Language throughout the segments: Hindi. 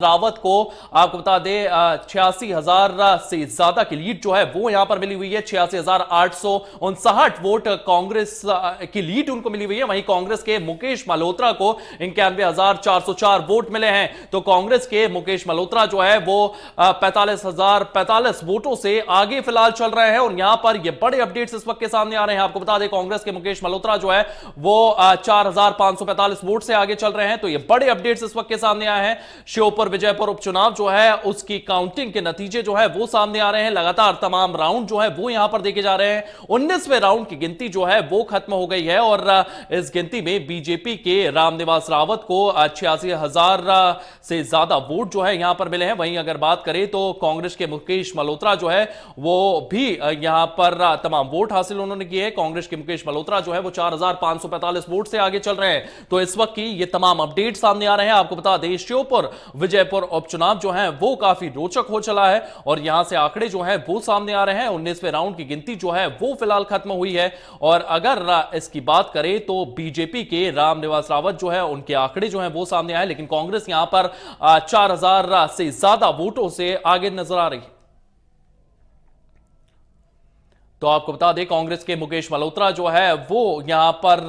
रावत को आपको बता दें 86,000 से ज्यादा की लीड जो है वो यहां पर मिली हुई है। 86,859 वोट कांग्रेस की लीड उनको मिली हुई है। वहीं कांग्रेस के मुकेश मल्होत्रा को 91,404 वोट मिले हैं। तो कांग्रेस के मुकेश मल्होत्रा जो है वो 45,045 वोटों से आगे फिलहाल चल रहे हैं। और यहां पर ये बड़े अपडेट्स इस वक्त के सामने आ रहे हैं। आपको बता दें कांग्रेस के मुकेश मल्होत्रा जो है वो 4,545 वोट से आगे चल रहे हैं। तो ये बड़े अपडेट्स इस वक्त के सामने आए हैं। श्योपुर विजयपुर उपचुनाव जो है उसकी काउंटिंग के नतीजे जो है वो सामने आ रहे हैं। लगातार तमाम राउंड जो है वो यहां पर देखे जा रहे हैं। 19वें राउंड की गिनती जो है वो खत्म हो गई है और इस गिनती में बीजेपी के रामनिवास रावत को 86,000 से ज्यादा वोट जो है यहां पर मिले हैं। वहीं अगर बात करें तो कांग्रेस के मुकेश मल्होत्रा जो है वो भी यहां पर तमाम वोट हासिल उन्होंने किए हैं। कांग्रेस के मुकेश मल्होत्रा जो है वो 4,545 वोट से आगे चल रहे हैं। तो इस वक्त की ये तमाम अपडेट सामने आ रहे हैं। आपको बता दें श्योपुर विजयपुर उपचुनाव जो है वो काफी रोचक हो चला है और यहां से आंकड़े जो है वो सामने आ रहे हैं। 19वें राउंड की गिनती जो है वो फिलहाल खत्म हुई है और अगर इसकी बात करें तो बीजेपी के रामनिवास रावत जो है उनके आंकड़े जो है वो सामने आए, लेकिन कांग्रेस यहां पर 4,000 से ज्यादा वोटों से आगे नजर आ रही है। तो आपको बता दें कांग्रेस के मुकेश मल्होत्रा जो है वो यहां पर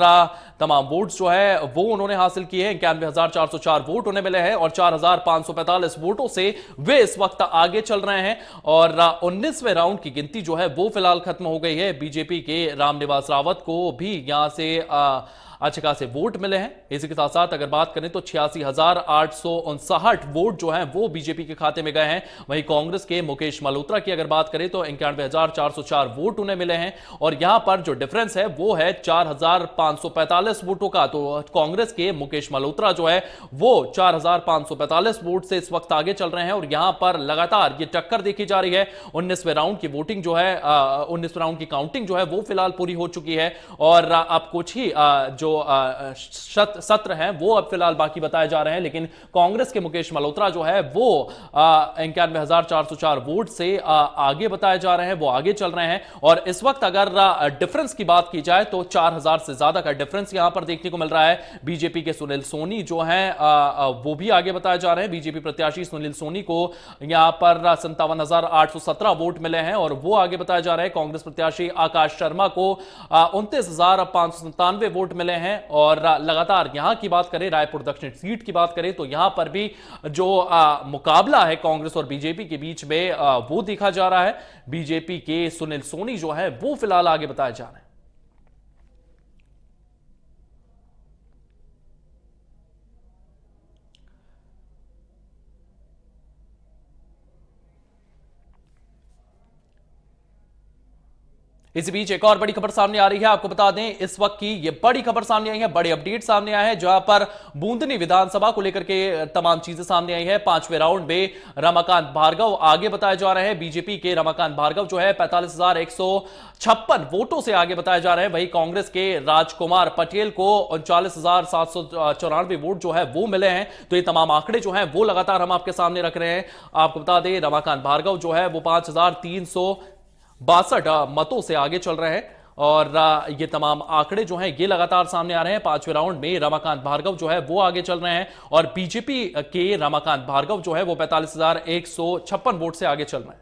तमाम वोट्स जो है वो उन्होंने हासिल किए हैं। 91,404 वोट उन्हें मिले हैं और 4,545 वोटों से वे इस वक्त आगे चल रहे हैं। और 19वें राउंड की गिनती जो है वो फिलहाल खत्म हो गई है। बीजेपी के रामनिवास रावत को भी यहां से अच्छे खासे वोट मिले हैं। इसी के साथ साथ अगर बात करें तो 86,859 वोट जो हैं वो बीजेपी के खाते में गए हैं। वहीं कांग्रेस के मुकेश मल्होत्रा की अगर बात करें तो 91,404 वोट उन्हें मिले हैं और यहां पर जो डिफरेंस है वो है 4,545 वोटों का। तो कांग्रेस के मुकेश मल्होत्रा जो है वो 4,545 वोट से इस वक्त आगे चल रहे हैं और यहां पर लगातार ये टक्कर देखी जा रही है। 19वें राउंड की वोटिंग जो है 19वें राउंड की काउंटिंग जो है वो फिलहाल पूरी हो चुकी है और अब कुछ ही जो सत्र हैं वो अब फिलहाल बाकी बताए जा रहे हैं। लेकिन कांग्रेस के मुकेश मल्होत्रा जो है वो 91,404 वोट से आगे बताए जा रहे हैं, वो आगे चल रहे हैं। और इस वक्त अगर डिफरेंस की बात की जाए तो 4,000 से ज्यादा का डिफरेंस यहां पर देखने को मिल रहा है। बीजेपी के सुनील सोनी जो हैं वो भी आगे बताए जा रहे हैं। बीजेपी प्रत्याशी सुनील सोनी को यहां पर 57,817 वोट मिले हैं और वो आगे बताया जा रहा है। कांग्रेस प्रत्याशी आकाश शर्मा को 29,597 वोट मिले हैं। और लगातार यहां की बात करें, रायपुर दक्षिण सीट की बात करें तो यहां पर भी जो मुकाबला है कांग्रेस और बीजेपी के बीच में वो देखा जा रहा है। बीजेपी के सुनील सोनी जो है वो फिलहाल आगे बताए जा रहे हैं। इसी बीच एक और बड़ी खबर सामने आ रही है। आपको बता दें इस वक्त की ये बड़ी खबर सामने आई है, बड़े अपडेट सामने आए हैं जहां पर बूंदनी विधानसभा को लेकर के तमाम चीजें सामने आई है। 5वें राउंड में रमाकांत भार्गव आगे बताए जा रहे हैं। बीजेपी के रमाकांत भार्गव जो है 45,156 वोटों से आगे बताए जा रहे हैं। वहीं कांग्रेस के राजकुमार पटेल को 39,794 वोट जो है वो मिले हैं। तो ये तमाम आंकड़े जो हैं वो लगातार हम आपके सामने रख रहे हैं। आपको बता दें रमाकांत भार्गव जो है वो 5,362 मतों से आगे चल रहे हैं और ये तमाम आंकड़े जो हैं ये लगातार सामने आ रहे हैं। 5वें राउंड में रमाकांत भार्गव जो है वो आगे चल रहे हैं और बीजेपी के रमाकांत भार्गव जो है वो 45,156 वोट से आगे चल रहे हैं।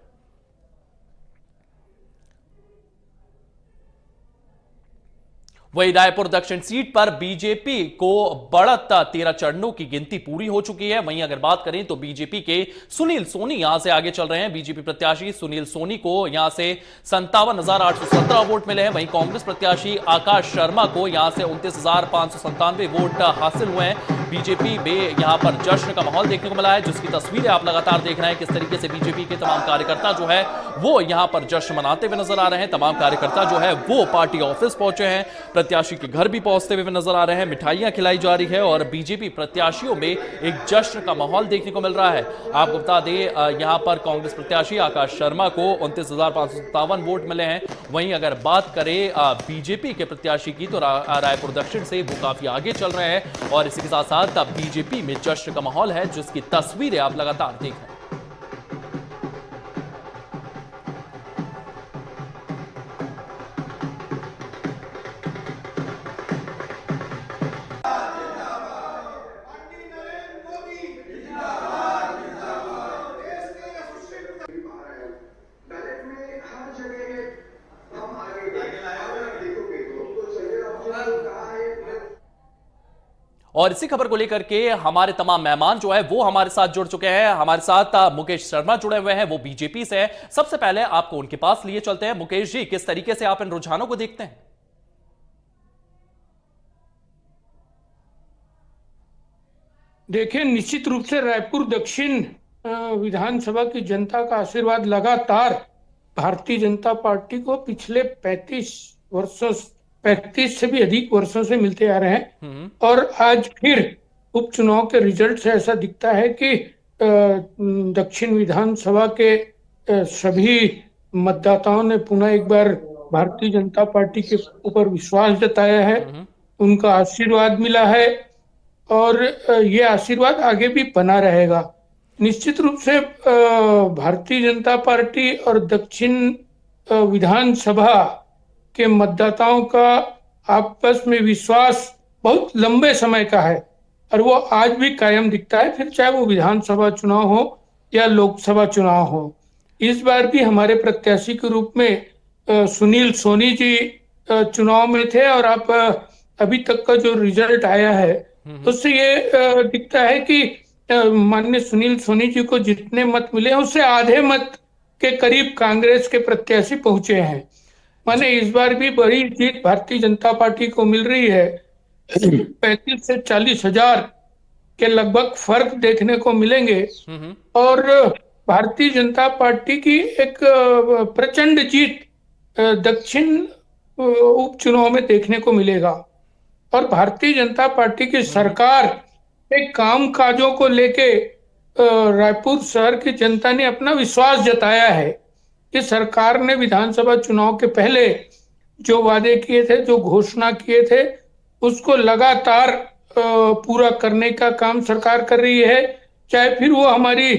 वही रायपुर दक्षिण सीट पर बीजेपी को बढ़त 13 चरणों की गिनती पूरी हो चुकी है। वहीं अगर बात करें तो बीजेपी के सुनील सोनी यहां से आगे चल रहे हैं। बीजेपी प्रत्याशी सुनील सोनी को यहां से 57,817 वोट मिले हैं। वहीं कांग्रेस प्रत्याशी आकाश शर्मा को यहां से 29,597 वोट हासिल हुए हैं। बीजेपी में यहां पर जश्न का माहौल देखने को मिला है, जिसकी तस्वीरें आप लगातार देख रहे हैं किस तरीके से बीजेपी के तमाम कार्यकर्ता जो है वो यहां पर जश्न मनाते हुए नजर आ रहे हैं। तमाम कार्यकर्ता जो है वो पार्टी ऑफिस पहुंचे हैं, प्रत्याशी के घर भी पहुंचते हुए नजर आ रहे हैं, मिठाइयां खिलाई जा रही है और बीजेपी प्रत्याशियों में एक जश्न का माहौल देखने को मिल रहा है। आपको बता दें यहां पर कांग्रेस प्रत्याशी आकाश शर्मा को 29,557 वोट मिले हैं। वहीं अगर बात करें बीजेपी के प्रत्याशी की तो रायपुर दक्षिण से वो काफी आगे चल रहे हैं और इसी के साथ साथ बीजेपी में जश्न का माहौल है, जिसकी तस्वीरें आप लगातार देख रहे हैं। और इसी खबर को लेकर के हमारे तमाम मेहमान जो है वो हमारे साथ जुड़ चुके हैं। हमारे साथ मुकेश शर्मा जुड़े हुए हैं, वो बीजेपी से हैं। सबसे पहले आपको उनके पास लिए चलते हैं। मुकेश जी, किस तरीके से आप इन रुझानों को देखते हैं? देखिए, निश्चित रूप से रायपुर दक्षिण विधानसभा की जनता का आशीर्वाद लगातार भारतीय जनता पार्टी को पिछले 35 वर्षों, 35 से भी अधिक वर्षों से मिलते आ रहे हैं। और आज फिर उपचुनाव के रिजल्ट से ऐसा दिखता है कि दक्षिण विधानसभा के सभी मतदाताओं ने पुनः एक बार भारतीय जनता पार्टी के ऊपर विश्वास जताया है, उनका आशीर्वाद मिला है और ये आशीर्वाद आगे भी बना रहेगा। निश्चित रूप से भारतीय जनता पार्टी और दक्षिण विधानसभा के मतदाताओं का आपस में विश्वास बहुत लंबे समय का है और वो आज भी कायम दिखता है, फिर चाहे वो विधानसभा चुनाव हो या लोकसभा चुनाव हो। इस बार भी हमारे प्रत्याशी के रूप में सुनील सोनी जी चुनाव में थे और आप अभी तक का जो रिजल्ट आया है उससे ये दिखता है कि माननीय सुनील सोनी जी को जितने मत मिले हैं उससे आधे मत के करीब कांग्रेस के प्रत्याशी पहुंचे हैं। माने इस बार भी बड़ी जीत भारतीय जनता पार्टी को मिल रही है। 35 से 40 हजार के लगभग फर्क देखने को मिलेंगे और भारतीय जनता पार्टी की एक प्रचंड जीत दक्षिण उपचुनाव में देखने को मिलेगा। और भारतीय जनता पार्टी की सरकार के काम काजों को लेके रायपुर शहर की जनता ने अपना विश्वास जताया है कि सरकार ने विधानसभा चुनाव के पहले जो वादे किए थे, जो घोषणा किए थे, उसको लगातार पूरा करने का काम सरकार कर रही है। चाहे फिर वो हमारी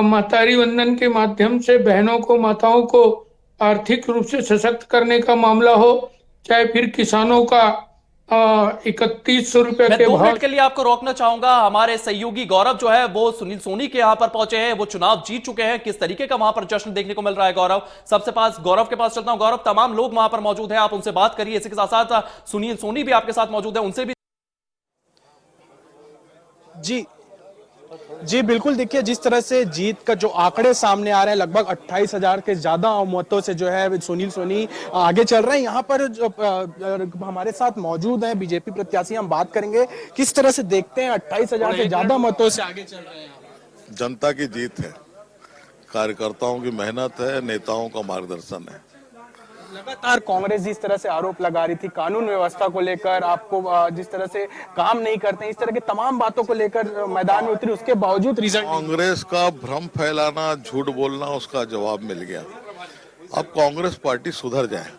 मातारी वंदन के माध्यम से बहनों को, माताओं को आर्थिक रूप से सशक्त करने का मामला हो, चाहे फिर किसानों का 3100 रुपए मैं के 2 मिनट भाव। के लिए आपको रोकना चाहूंगा। हमारे सहयोगी गौरव जो है वो सुनील सोनी के यहां पर पहुंचे हैं, वो चुनाव जीत चुके हैं। किस तरीके का वहां पर जश्न देखने को मिल रहा है गौरव? सबसे पास गौरव के पास चलता हूं। गौरव, तमाम लोग वहां पर मौजूद हैं, आप उनसे बात करिए। इसी के साथ साथ सुनील सोनी भी आपके साथ मौजूद है, उनसे भी। जी जी बिल्कुल। देखिए, जिस तरह से जीत का जो आंकड़े सामने आ रहे हैं, लगभग 28,000 के ज्यादा मतों से जो है सुनील सोनी आगे चल रहे हैं। यहाँ पर जो हमारे साथ मौजूद हैं बीजेपी प्रत्याशी, हम बात करेंगे किस तरह से देखते हैं 28,000 से ज्यादा मतों से आगे चल रहे हैं। जनता की जीत है, कार्यकर्ताओं की मेहनत है, नेताओं का मार्गदर्शन है। लगातार कांग्रेस जिस तरह से आरोप लगा रही थी कानून व्यवस्था को लेकर, आपको जिस तरह से काम नहीं करते, इस तरह की तमाम बातों को लेकर मैदान में उतरी, उसके बावजूद रिजल्ट। कांग्रेस का भ्रम फैलाना, झूठ बोलना, उसका जवाब मिल गया। अब कांग्रेस पार्टी सुधर जाए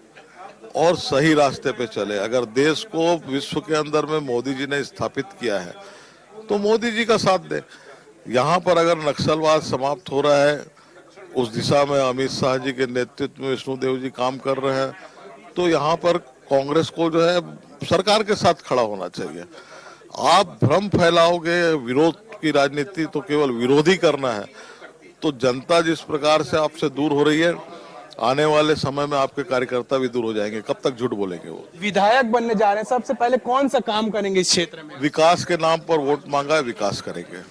और सही रास्ते पे चले। अगर देश को विश्व के अंदर में मोदी जी ने स्थापित किया है तो मोदी जी का साथ दे। यहाँ पर अगर नक्सलवाद समाप्त हो रहा है, उस दिशा में अमित शाह जी के नेतृत्व में विष्णुदेव जी काम कर रहे हैं, तो यहाँ पर कांग्रेस को जो है सरकार के साथ खड़ा होना चाहिए। आप भ्रम फैलाओगे, विरोध की राजनीति तो केवल विरोधी करना है, तो जनता जिस प्रकार से आपसे दूर हो रही है, आने वाले समय में आपके कार्यकर्ता भी दूर हो जाएंगे। कब तक झूठ बोलेंगे? वो विधायक बनने जा रहे हैं, सबसे पहले कौन सा काम करेंगे इस क्षेत्र में? विकास के नाम पर वोट मांगा है, विकास करेंगे।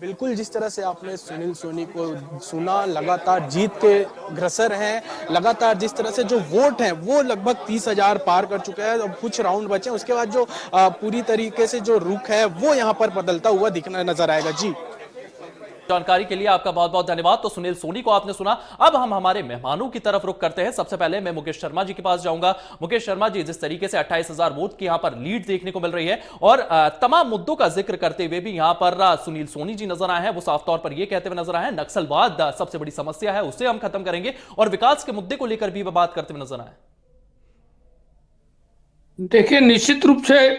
बिल्कुल, जिस तरह से आपने सुनील सोनी को सुना, लगातार जीत के ग्रसर हैं। लगातार जिस तरह से जो वोट हैं वो लगभग 30,000 पार कर चुके हैं। अब कुछ राउंड बचे, उसके बाद जो पूरी तरीके से जो रुख है वो यहाँ पर बदलता हुआ दिखना नजर आएगा। जी, जानकारी के लिए आपका बहुत बहुत धन्यवाद। तो सुनील सोनी को आपने सुना। अब हम हमारे मेहमानों की तरफ रुख करते हैं। सबसे पहले मैं मुकेश शर्मा जी के पास जाऊंगा। मुकेश शर्मा जी, जिस तरीके से 28,000 वोट की यहां पर लीड देखने को मिल रही है और तमाम मुद्दों का जिक्र करते हुए भी यहां पर सुनील सोनी जी नजर आए हैं, वो साफ तौर पर यह कहते हुए नजर आए हैं नक्सलवाद सबसे बड़ी समस्या है, उसे हम खत्म करेंगे, और विकास के मुद्दे को लेकर भी वह बात करते हुए नजर आए। देखिए, निश्चित रूप से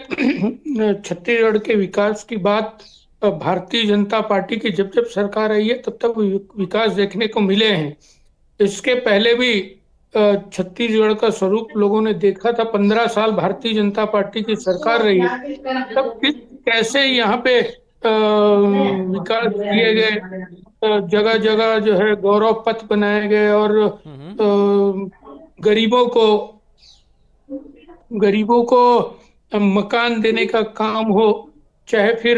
छत्तीसगढ़ के विकास की बात भारतीय जनता पार्टी की जब जब सरकार आई है तब तक विकास देखने को मिले हैं। इसके पहले भी छत्तीसगढ़ का स्वरूप लोगों ने देखा था। 15 साल भारतीय जनता पार्टी की सरकार रही, तब कैसे यहाँ पे विकास किए गए, जगह जगह जो है गौरव पथ बनाए गए और गरीबों को गरीबों को मकान देने का काम हो, चाहे फिर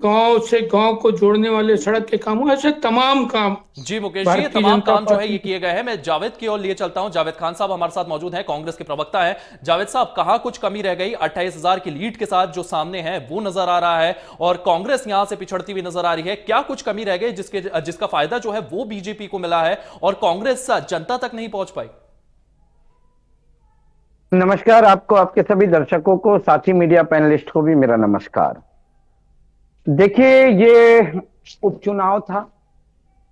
गांव से गांव को जोड़ने वाले सड़क के काम हो, ऐसे तमाम काम जी मुकेश जी, ये भारतीय तमाम जनता काम जो है ये पार्टी किए गए हैं। मैं जावेद की ओर लिए चलता हूं। जावेद खान साहब हमारे साथ मौजूद हैं, कांग्रेस के प्रवक्ता हैं। जावेद साहब, कहां कुछ कमी रह गई? 28,000 की लीड के साथ जो सामने है वो नजर आ रहा है और कांग्रेस यहां से पिछड़ती हुई नजर आ रही है। क्या कुछ कमी रह गई जिसका फायदा जो है वो बीजेपी को मिला है और कांग्रेस जनता तक नहीं पहुंच पाई? नमस्कार आपको, आपके सभी दर्शकों को, साथी मीडिया पैनलिस्ट को भी मेरा नमस्कार। देखिए, ये उपचुनाव था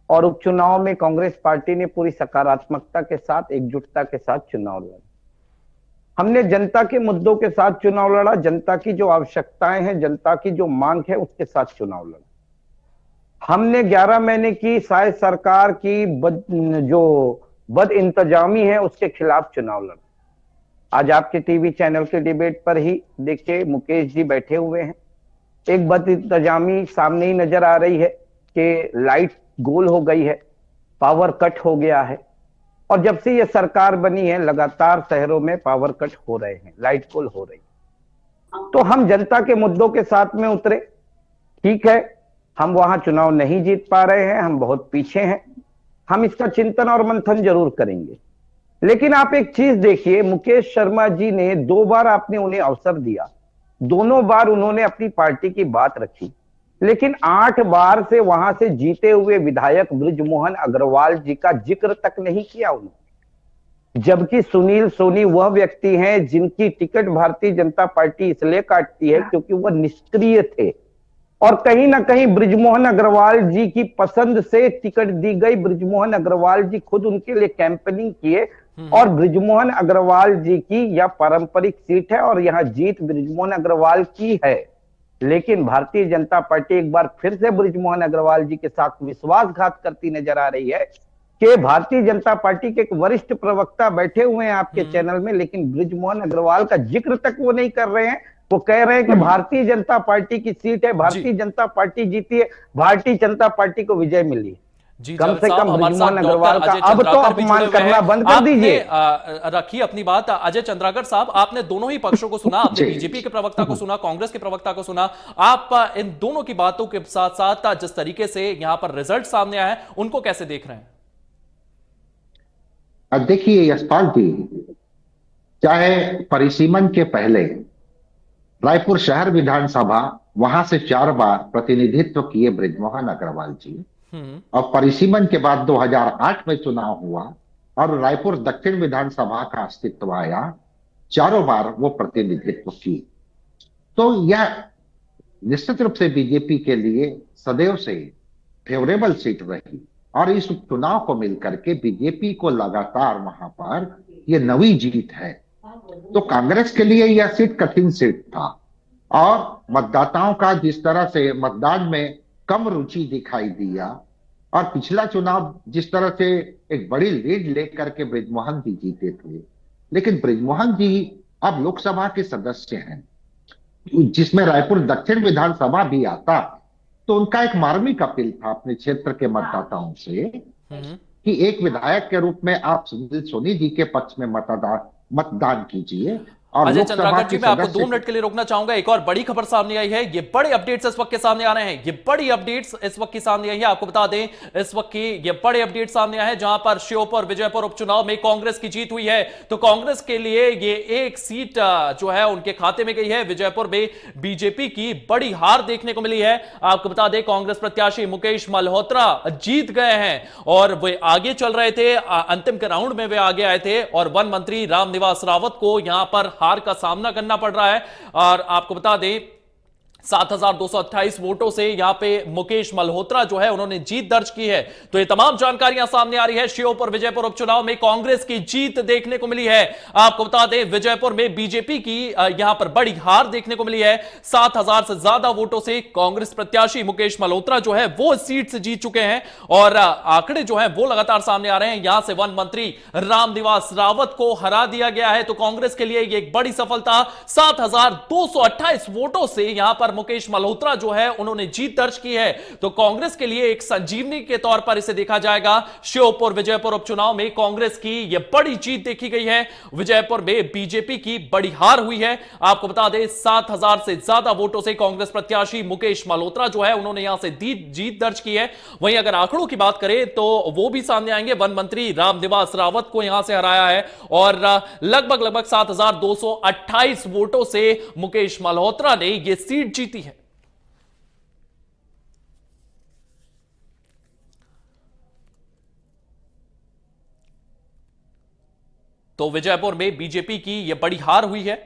और उपचुनाव में कांग्रेस पार्टी ने पूरी सकारात्मकता के साथ, एकजुटता के साथ चुनाव लड़ा। हमने जनता के मुद्दों के साथ चुनाव लड़ा, जनता की जो आवश्यकताएं हैं, जनता की जो मांग है उसके साथ चुनाव लड़ा। हमने 11 महीने की शायद सरकार की जो बद इंतजामी है उसके खिलाफ चुनाव लड़ा। आज आपके टीवी चैनल के डिबेट पर ही देखिए मुकेश जी बैठे हुए हैं। एक बद इंतजामी सामने ही नजर आ रही है कि लाइट गोल हो गई है, पावर कट हो गया है और जब से ये सरकार बनी है लगातार शहरों में पावर कट हो रहे हैं, लाइट गोल हो रही है। तो हम जनता के मुद्दों के साथ में उतरे। ठीक है, हम वहां चुनाव नहीं जीत पा रहे हैं, हम बहुत पीछे हैं, हम इसका चिंतन और मंथन जरूर करेंगे। लेकिन आप एक चीज देखिए, मुकेश शर्मा जी ने 2 बार आपने उन्हें अवसर दिया, दोनों बार उन्होंने अपनी पार्टी की बात रखी, लेकिन 8 बार से वहां से जीते हुए विधायक बृजमोहन अग्रवाल जी का जिक्र तक नहीं किया उन्होंने। जबकि सुनील सोनी वह व्यक्ति हैं जिनकी टिकट भारतीय जनता पार्टी इसलिए काटती है क्योंकि वह निष्क्रिय थे और कहीं ना कहीं बृजमोहन अग्रवाल जी की पसंद से टिकट दी गई। बृजमोहन अग्रवाल जी खुद उनके लिए कैंपेनिंग किए और बृजमोहन अग्रवाल जी की यह पारंपरिक सीट है और यहां जीत बृजमोहन अग्रवाल की है। लेकिन भारतीय जनता पार्टी एक बार फिर से बृजमोहन अग्रवाल जी के साथ विश्वासघात करती नजर आ रही है कि भारतीय जनता पार्टी के एक वरिष्ठ प्रवक्ता बैठे हुए हैं आपके चैनल में, लेकिन बृजमोहन अग्रवाल का जिक्र तक वो नहीं कर रहे हैं। वो कह रहे हैं कि भारतीय जनता पार्टी की सीट है, भारतीय जनता पार्टी जीती है, भारतीय जनता पार्टी को विजय मिली है। कम से कम बृजमोहन अग्रवाल का अब तो अपमान करना बंद कर दीजिए। रखिए अपनी बात। अजय चंद्राकर साहब, आपने दोनों ही पक्षों को सुना, आपने बीजेपी के प्रवक्ता को सुना, कांग्रेस के प्रवक्ता को सुना। आप इन दोनों की बातों के साथ साथ जिस तरीके से यहां पर रिजल्ट सामने आए हैं उनको कैसे देख रहे हैं? देखिए यशपाल जी, चाहे परिसीमन के पहले रायपुर शहर विधानसभा वहां से 4 बार प्रतिनिधित्व किए बृजमोहन अग्रवाल जी, और परिसीमन के बाद 2008 में चुनाव हुआ और रायपुर दक्षिण विधानसभा का अस्तित्व आया, 4 बार वो प्रतिनिधित्व की। तो यह निश्चित रूप से बीजेपी के लिए सदैव से फेवरेबल सीट रही और इस चुनाव को मिलकर के बीजेपी को लगातार वहां पर यह नई जीत है। तो कांग्रेस के लिए यह सीट कठिन सीट था और मतदाताओं का जिस तरह से मतदान में कम रुचि दिखाई दिया और पिछला चुनाव जिस तरह से एक बड़ी लीड लेकर के बृजमोहन जी जीते थे, लेकिन बृजमोहन जी अब लोकसभा के सदस्य हैं जिसमें रायपुर दक्षिण विधानसभा भी आता, तो उनका एक मार्मिक अपील था अपने क्षेत्र के मतदाताओं से कि एक विधायक के रूप में आप सुनील सोनी जी के पक्ष में मतदान कीजिए। अजय चंद्राकर जी, मैं आपको 2 मिनट के लिए रोकना चाहूंगा। एक और बड़ी खबर सामने आई है, ये बड़े अपडेट्स इस वक्त के सामने आ रहे हैं, ये बड़ी अपडेट्स इस वक्त की सामने आई है। आपको बता दें इस वक्त की ये बड़े अपडेट सामने आए हैं जहां पर श्योपुर विजयपुर उपचुनाव में कांग्रेस की जीत हुई है। तो कांग्रेस के लिए ये एक सीट जो है उनके खाते में गई है। विजयपुर में बीजेपी की बड़ी हार देखने को मिली है। आपको बता दें कांग्रेस प्रत्याशी मुकेश मल्होत्रा जीत गए हैं और वे आगे चल रहे थे, अंतिम के राउंड में वे आगे आए थे और वन मंत्री रामनिवास रावत को यहां पर हार का सामना करना पड़ रहा है। और आपको बता दें 7,228 वोटों से यहां पे मुकेश मल्होत्रा जो है उन्होंने जीत दर्ज की है। तो ये तमाम जानकारियां सामने आ रही है। श्योपुर विजयपुर उपचुनाव में कांग्रेस की जीत देखने को मिली है। आपको बता दें विजयपुर में बीजेपी की यहां पर बड़ी हार देखने को मिली है। 7,000 से ज्यादा वोटों से कांग्रेस प्रत्याशी मुकेश मल्होत्रा जो है वो सीट से जीत चुके हैं और आंकड़े जो है वो लगातार सामने आ रहे हैं। यहां से वन मंत्री रामनिवास रावत को हरा दिया गया है। तो कांग्रेस के लिए यह एक बड़ी सफलता, 7,228 वोटों से यहां पर पर मुकेश मल्होत्रा जो है उन्होंने जीत दर्ज की है, तो कांग्रेस के लिए एक संजीवनी के तौर पर इसे देखा जाएगा। श्योपुर विजयपुर उपचुनाव में कांग्रेस की यह बड़ी जीत देखी गई है। विजयपुर में बीजेपी की बड़ी हार हुई है। आपको बता दें 7,000 से ज्यादा वोटों से कांग्रेस प्रत्याशी मुकेश मल्होत्रा जो है उन्होंने यहां से जीत दर्ज की है। वहीं अगर आंकड़ों की बात करें तो वो भी सामने आएंगे। वन मंत्री रामनिवास रावत को यहां से हराया है और लगभग 7,228 वोटों से मुकेश मल्होत्रा ने यह सीट जीती है। तो विजयपुर में बीजेपी की यह बड़ी हार हुई है।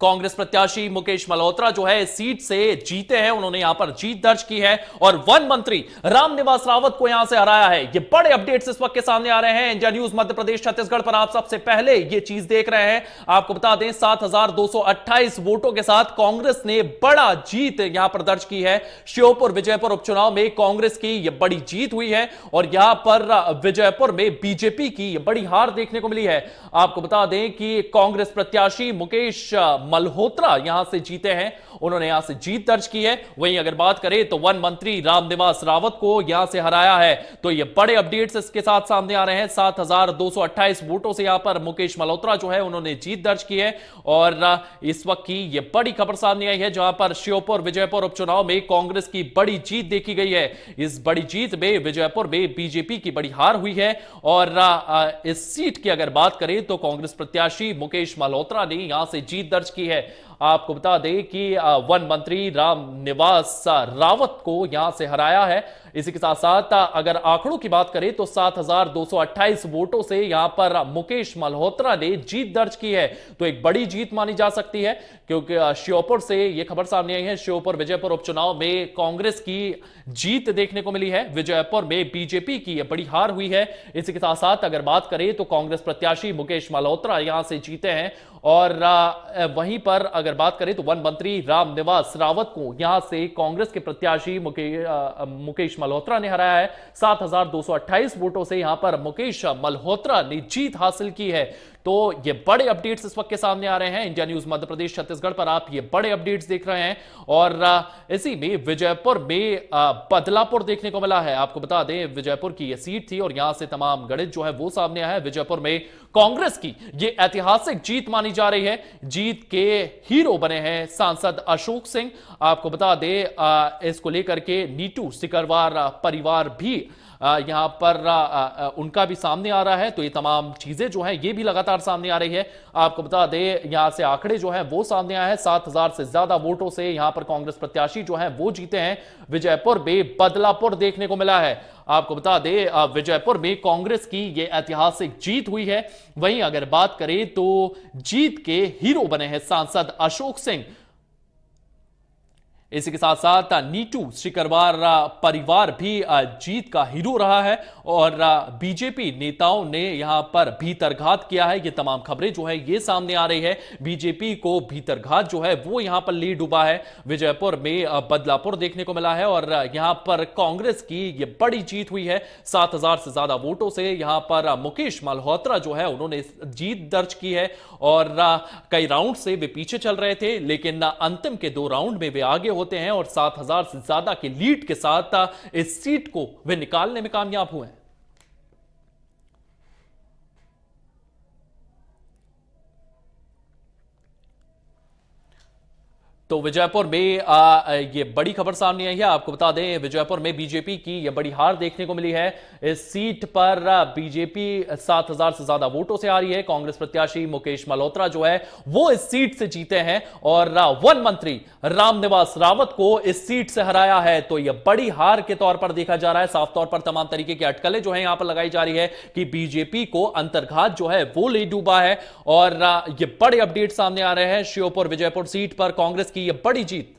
कांग्रेस प्रत्याशी मुकेश मल्होत्रा जो है इस सीट से जीते हैं, उन्होंने यहां पर जीत दर्ज की है और वन मंत्री रामनिवास रावत को यहां से हराया है। ये बड़े अपडेट्स इस वक्त के सामने आ रहे हैं इंडिया न्यूज मध्य प्रदेश छत्तीसगढ़ पर। आप सबसे पहले ये चीज देख रहे हैं। आपको बता दें 7,228 वोटों के साथ कांग्रेस ने बड़ा जीत यहां पर दर्ज की है। श्योपुर विजयपुर उपचुनाव में कांग्रेस की यह बड़ी जीत हुई है और यहां पर विजयपुर में बीजेपी की यह बड़ी हार देखने को मिली है। आपको बता दें कि कांग्रेस प्रत्याशी मुकेश मल्होत्रा यहां से जीते हैं, उन्होंने यहां से जीत दर्ज की है। वहीं अगर बात करें तो वन मंत्री रामनिवास रावत को यहां से हराया है। तो ये बड़े अपडेट्स इसके साथ सामने आ रहे हैं। 7,228 वोटों से यहां पर मुकेश मल्होत्रा जो है उन्होंने जीत दर्ज की है और इस वक्त की यह बड़ी खबर सामने आई है जहां पर श्योपुर विजयपुर उपचुनाव में कांग्रेस की बड़ी जीत देखी गई है। इस बड़ी जीत में विजयपुर में बीजेपी की बड़ी हार हुई है और इस सीट की अगर बात करें तो कांग्रेस प्रत्याशी मुकेश मल्होत्रा ने यहां से जीत दर्ज की है। आपको बता दें कि वन मंत्री रामनिवास रावत को यहां से हराया है। इसी के साथ साथ अगर आंकड़ों की बात करें तो 7,228 वोटों से यहां पर मुकेश मल्होत्रा ने जीत दर्ज की है। तो एक बड़ी जीत मानी जा सकती है क्योंकि श्योपुर से यह खबर सामने आई है। श्योपुर विजयपुर उपचुनाव में कांग्रेस की जीत देखने को मिली है। विजयपुर में बीजेपी की यह बड़ी हार हुई है। इसी के साथ साथ अगर बात करें तो कांग्रेस प्रत्याशी मुकेश मल्होत्रा यहां से जीते हैं और वहीं पर अगर बात करें तो वन मंत्री रामनिवास रावत को यहां से कांग्रेस के प्रत्याशी मुकेश मल्होत्रा ने हराया है। 7,228 वोटों से यहां पर मुकेश मल्होत्रा ने जीत हासिल की है। तो ये बड़े अपडेट्स इस वक्त के सामने आ रहे हैं इंडिया न्यूज मध्य प्रदेश छत्तीसगढ़ पर। आप ये बड़े अपडेट्स देख रहे हैं और इसी में विजयपुर में बदलापुर देखने को मिला है। आपको बता दें विजयपुर की ये सीट थी और यहां से तमाम गणित जो है वो सामने आया है। विजयपुर में कांग्रेस की ये ऐतिहासिक जीत मानी जा रही है। जीत के हीरो बने हैं सांसद अशोक सिंह। आपको बता दें इसको लेकर के नीटू सिकरवार परिवार भी यहां पर उनका भी सामने आ रहा है। तो ये तमाम चीजें जो हैं ये भी लगातार सामने आ रही है। आपको बता दें यहां से आंकड़े जो हैं वो सामने आए हैं। 7,000 से ज्यादा वोटों से यहां पर कांग्रेस प्रत्याशी जो हैं वो जीते हैं। विजयपुर में बदलापुर देखने को मिला है। आपको बता दें विजयपुर में कांग्रेस की यह ऐतिहासिक जीत हुई है। वहीं अगर बात करें तो जीत के हीरो बने हैं सांसद अशोक सिंह। इसी के साथ साथ नीटू सिकरवार परिवार भी जीत का हीरो रहा है और बीजेपी नेताओं ने यहां पर भीतरघात किया है। ये तमाम खबरें जो है ये सामने आ रही है। बीजेपी को भीतरघात जो है वो यहां पर लीड डूबा है। विजयपुर में बदलापुर देखने को मिला है और यहां पर कांग्रेस की ये बड़ी जीत हुई है। 7,000 से ज्यादा वोटों से यहां पर मुकेश मल्होत्रा जो है उन्होंने जीत दर्ज की है और कई राउंड से वे पीछे चल रहे थे लेकिन अंतिम के 2 राउंड में वे आगे होते हैं और 7,000 से ज्यादा की लीड के साथ इस सीट को वे निकालने में कामयाब हुए हैं। तो विजयपुर में ये बड़ी खबर सामने आई है। आपको बता दें विजयपुर में बीजेपी की ये बड़ी हार देखने को मिली है। इस सीट पर बीजेपी 7,000 से ज्यादा वोटों से आ रही है। कांग्रेस प्रत्याशी मुकेश मल्होत्रा जो है वो इस सीट से जीते हैं और वन मंत्री रामनिवास रावत को इस सीट से हराया है। तो यह बड़ी हार के तौर पर देखा जा रहा है। साफ तौर पर तमाम तरीके की अटकलें जो है यहां पर लगाई जा रही है कि बीजेपी को अंतर्घात जो है वो ले डूबा है और ये बड़े अपडेट सामने आ रहे हैं। श्योपुर विजयपुर सीट पर कांग्रेस की यह बड़ी जीत।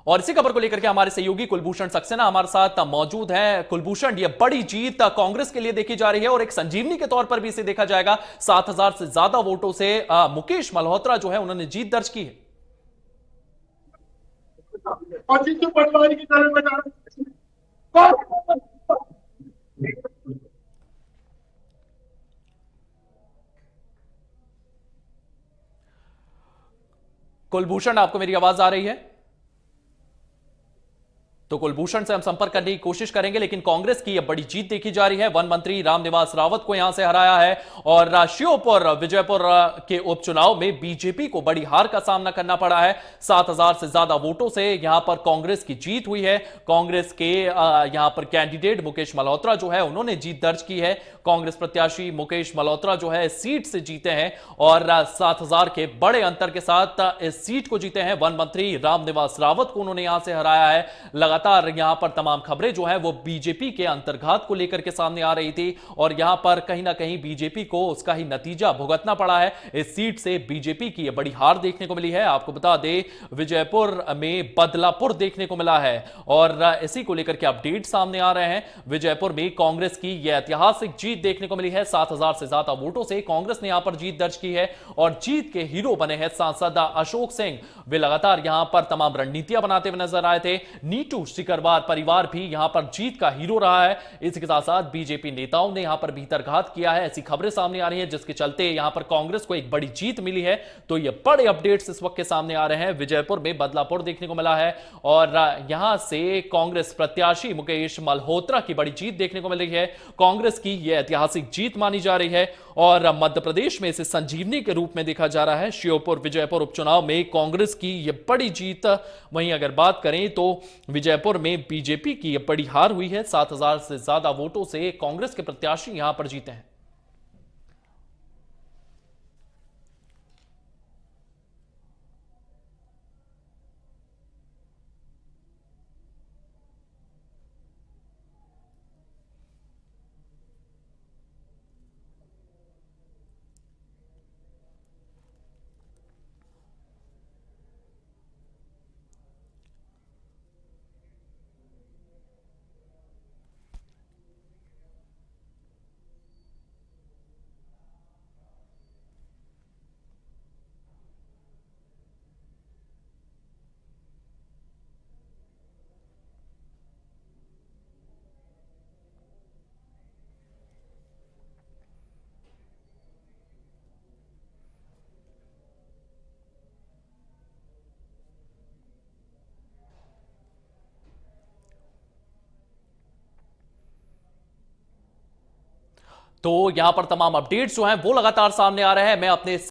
और इसी खबर को लेकर के हमारे सहयोगी कुलभूषण सक्सेना हमारे साथ मौजूद हैं। कुलभूषण, यह बड़ी जीत कांग्रेस के लिए देखी जा रही है और एक संजीवनी के तौर पर भी इसे देखा जाएगा। 7,000 से ज्यादा वोटों से मुकेश मल्होत्रा जो है उन्होंने जीत दर्ज की है। कुलभूषण, आपको मेरी आवाज आ रही है? तो कुलभूषण से हम संपर्क करने की कोशिश करेंगे, लेकिन कांग्रेस की यह बड़ी जीत देखी जा रही है। वन मंत्री रामनिवास रावत को यहां से हराया है और श्योपुर विजयपुर के उपचुनाव में बीजेपी को बड़ी हार का सामना करना पड़ा है। 7,000 से ज्यादा वोटों से यहां पर कांग्रेस की जीत हुई है। कांग्रेस के यहां पर कैंडिडेट मुकेश मल्होत्रा जो है उन्होंने जीत दर्ज की है। कांग्रेस प्रत्याशी मुकेश मल्होत्रा जो है सीट से जीते हैं और 7,000 के बड़े अंतर के साथ इस सीट को जीते हैं। वन मंत्री रामनिवास रावत को उन्होंने यहां से हराया है। लगातार यहां पर तमाम खबरें जो है वो बीजेपी के अंतर्घात को लेकर के सामने आ रही थी और यहां पर कहीं ना कहीं बीजेपी को उसका ही नतीजा भुगतना पड़ा है। इस सीट से बीजेपी की यह बड़ी हार देखने को मिली है। आपको बता दें, विजयपुर में बदलापुर देखने को मिला है और इसी को लेकर के अपडेट सामने आ रहे हैं। विजयपुर में कांग्रेस की यह ऐतिहासिक जीत देखने को मिली है। 7,000 से ज्यादा वोटों से कांग्रेस ने यहां पर जीत दर्ज की है और जीत के हीरो बने हैं सांसद अशोक सिंह। वे लगातार यहां पर तमाम रणनीतियां बनाते हुए नजर आए थे। नीटू सिकरवार परिवार भी यहां पर जीत का हीरो रहा है। इसके साथ साथ बीजेपी नेताओं ने यहां पर भीतरघात किया है, ऐसी खबरें सामने आ रही हैं जिसके चलते यहां पर कांग्रेस को एक बड़ी जीत मिली है। तो ये बड़े अपडेट्स इस वक्त के सामने आ रहे हैं। विजयपुर में बदलापुर देखने को मिला है और यहां से कांग्रेस प्रत्याशी मुकेश मल्होत्रा की बड़ी जीत देखने को मिल रही है। कांग्रेस की यह ऐतिहासिक जीत मानी जा रही है और मध्य प्रदेश में इसे संजीवनी के रूप में देखा जा रहा है। श्योपुर विजयपुर उपचुनाव में कांग्रेस की यह बड़ी जीत। वहीं अगर बात करें तो विजयपुर में बीजेपी की यह बड़ी हार हुई है। 7,000 से ज्यादा वोटों से कांग्रेस के प्रत्याशी यहां पर जीते हैं। तो यहां पर तमाम अपडेट्स जो हैं वो लगातार सामने आ रहे हैं। मैं अपने